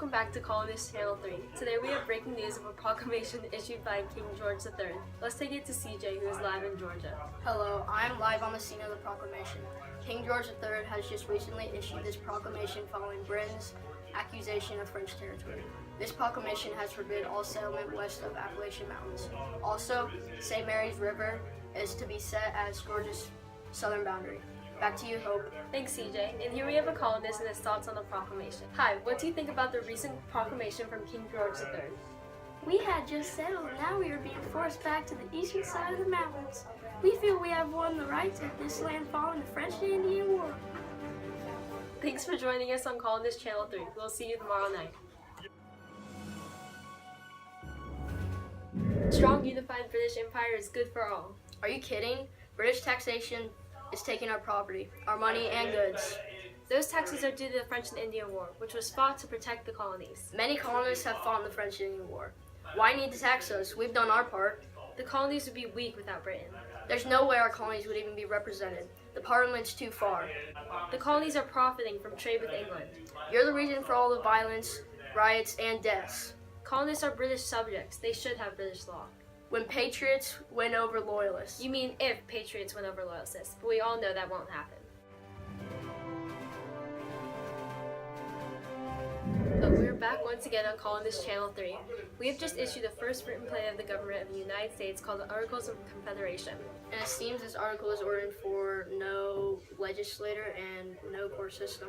welcome back to Colonist Channel 3. Today we have breaking news of a proclamation issued by King George III. Let's take it to CJ, who is live in Georgia. Hello, I'm live on the scene of the proclamation. King George III has just recently issued this proclamation following Britain's accusation of French territory. This proclamation has forbid all settlement west of Appalachian Mountains. Also, St. Mary's River is to be set as Georgia's southern boundary. Back to you, Hope. Thanks, CJ. And here we have a colonist and his thoughts on the proclamation. Hi, what do you think about the recent proclamation from King George III? We had just settled, now we are being forced back to the eastern side of the mountains. We feel we have won the rights of this land following the French and Indian War. Thanks for joining us on Colonist Channel 3. We'll see you tomorrow night. Strong, unified British Empire is good for all. Are you kidding? British taxation is taking our property, our money, and goods. Those taxes are due to the French and Indian War, which was fought to protect the colonies. Many colonists have fought in the French and Indian War. Why need to tax us? We've done our part. The colonies would be weak without Britain. There's no way our colonies would even be represented. The parliament's too far. The colonies are profiting from trade with England. You're the reason for all the violence, riots, and deaths. Colonists are British subjects. They should have British law. When patriots win over loyalists. You mean if patriots win over loyalists, but we all know that won't happen. But we're back once again on Colonist Channel 3. We have just issued the first written plan of the government of the United States called the Articles of Confederation. And it seems this article is ordered for no legislator and no court system.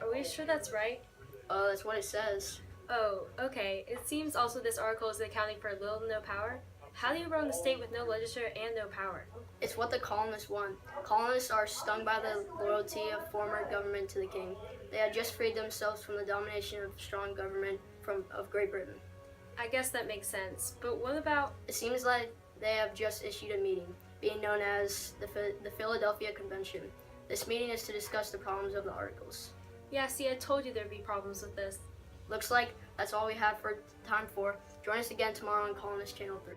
Are we sure that's right? That's what it says. Oh, okay. It seems also this article is accounting for little to no power. How do you run the state with no legislature and no power? It's what the colonists want. Colonists are stung by the loyalty of former government to the king. They had just freed themselves from the domination of strong government of Great Britain. I guess that makes sense. But what about... It seems like they have just issued a meeting, being known as the Philadelphia Convention. This meeting is to discuss the problems of the articles. Yeah, see, I told you there'd be problems with this. Looks like that's all we have for time for. Join us again tomorrow on Colonist Channel 3.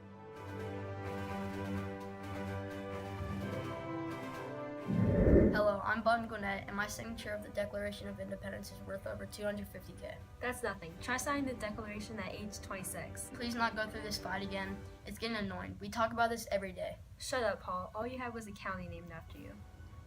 Hello, I'm Button Gwinnett, and my signature of the Declaration of Independence is worth over $250K. That's nothing. Try signing the Declaration at age 26. Please not go through this fight again. It's getting annoying. We talk about this every day. Shut up, Paul. All you had was a county named after you.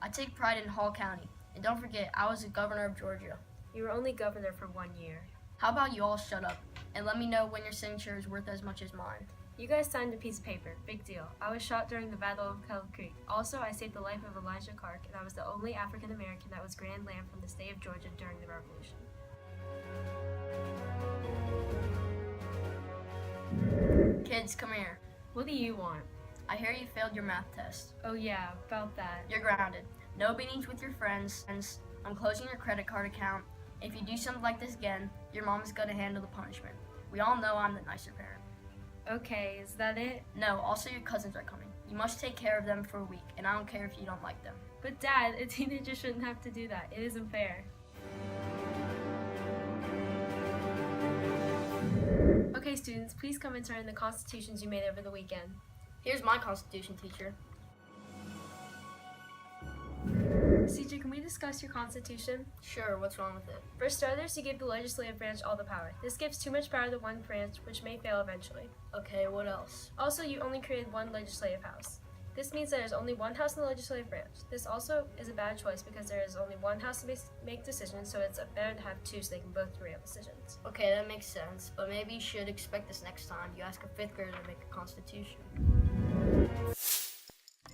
I take pride in Hall County. And don't forget, I was the governor of Georgia. You were only governor for 1 year. How about you all shut up and let me know when your signature is worth as much as mine? You guys signed a piece of paper. Big deal. I was shot during the Battle of Kettle Creek. Also, I saved the life of Elijah Clark, and I was the only African American that was Grand Lamb from the state of Georgia during the Revolution. Kids, come here. What do you want? I hear you failed your math test. Oh yeah, about that. You're grounded. No meetings with your friends. I'm closing your credit card account. If you do something like this again, your mom is going to handle the punishment. We all know I'm the nicer parent. Okay, is that it? No, also your cousins are coming. You must take care of them for a week, and I don't care if you don't like them. But Dad, a teenager shouldn't have to do that. It isn't fair. Okay, students, please come and turn in the constitutions you made over the weekend. Here's my constitution, teacher. CJ, can we discuss your constitution? Sure, what's wrong with it? For starters, you gave the legislative branch all the power. This gives too much power to one branch, which may fail eventually. Okay, what else? Also, you only created one legislative house. This means there is only one house in the legislative branch. This also is a bad choice because there is only one house to make decisions, so it's better to have two so they can both agree on decisions. Okay, that makes sense, but maybe you should expect this next time you ask a 5th grader to make a constitution.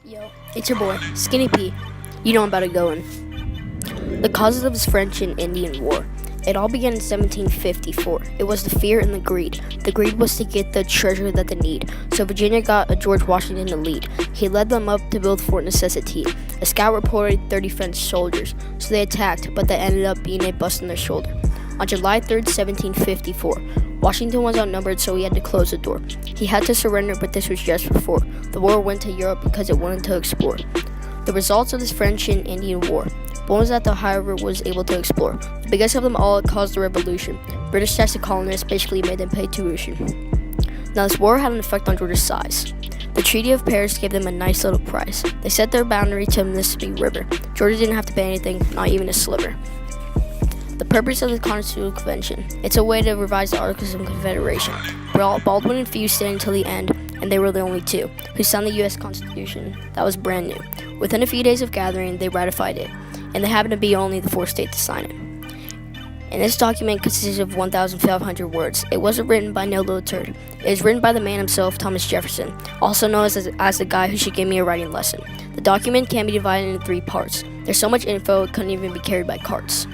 Yo, it's your boy, Skinny P. You know I'm about to go in. The causes of this French and Indian War. It all began in 1754. It was the fear and the greed. The greed was to get the treasure that they need. So Virginia got a George Washington to lead. He led them up to build Fort Necessity. A scout reported 30 French soldiers, so they attacked, but that ended up being a bust in their shoulder. On July 3rd, 1754, Washington was outnumbered, so he had to close the door. He had to surrender, but this was just before the war went to Europe because it wanted to explore. The results of this French and Indian War. One was that the Ohio River was able to explore. The biggest of them all caused the revolution. British tax colonists basically made them pay tuition. Now this war had an effect on Georgia's size. The Treaty of Paris gave them a nice little price. They set their boundary to the Mississippi River. Georgia didn't have to pay anything, not even a sliver. The purpose of the Constitutional Convention. It's a way to revise the Articles of Confederation. Baldwin and Few stayed until the end, and they were the only two who signed the U.S. Constitution that was brand new. Within a few days of gathering, they ratified it, and they happened to be only the fourth state to sign it. And this document consists of 1,500 words. It wasn't written by no little turd. It was written by the man himself, Thomas Jefferson, also known as the guy who should give me a writing lesson. The document can be divided into 3 parts. There's so much info it couldn't even be carried by carts.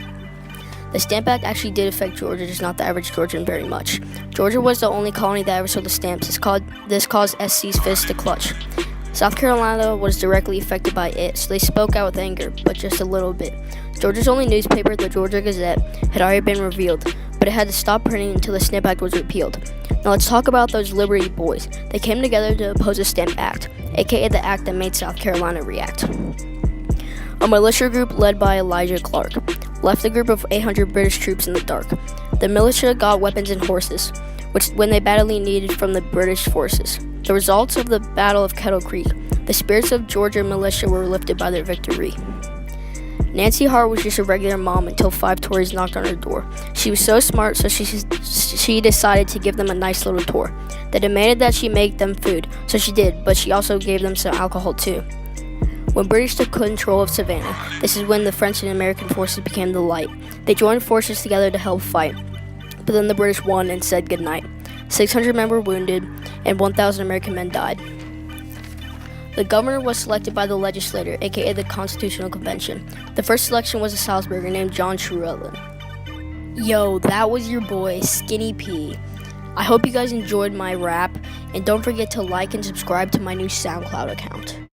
The Stamp Act actually did affect Georgia, just not the average Georgian very much. Georgia was the only colony that ever sold the stamps. This caused SC's fist to clutch. South Carolina was directly affected by it, so they spoke out with anger, but just a little bit. Georgia's only newspaper, the Georgia Gazette, had already been revealed, but it had to stop printing until the Stamp Act was repealed. Now let's talk about those Liberty Boys. They came together to oppose the Stamp Act, aka the act that made South Carolina react. A militia group led by Elijah Clark left a group of 800 British troops in the dark. The militia got weapons and horses, which when they badly needed from the British forces. The results of the Battle of Kettle Creek, the spirits of Georgia militia were lifted by their victory. Nancy Hart was just a regular mom until 5 Tories knocked on her door. She was so smart, so she decided to give them a nice little tour. They demanded that she make them food, so she did, but she also gave them some alcohol too. When British took control of Savannah, this is when the French and American forces became the light. They joined forces together to help fight, but then the British won and said goodnight. 600 men were wounded, and 1,000 American men died. The governor was selected by the legislature, aka the Constitutional Convention. The first selection was a Salzburger named John Truellen. Yo, that was your boy, Skinny P. I hope you guys enjoyed my rap, and don't forget to like and subscribe to my new SoundCloud account.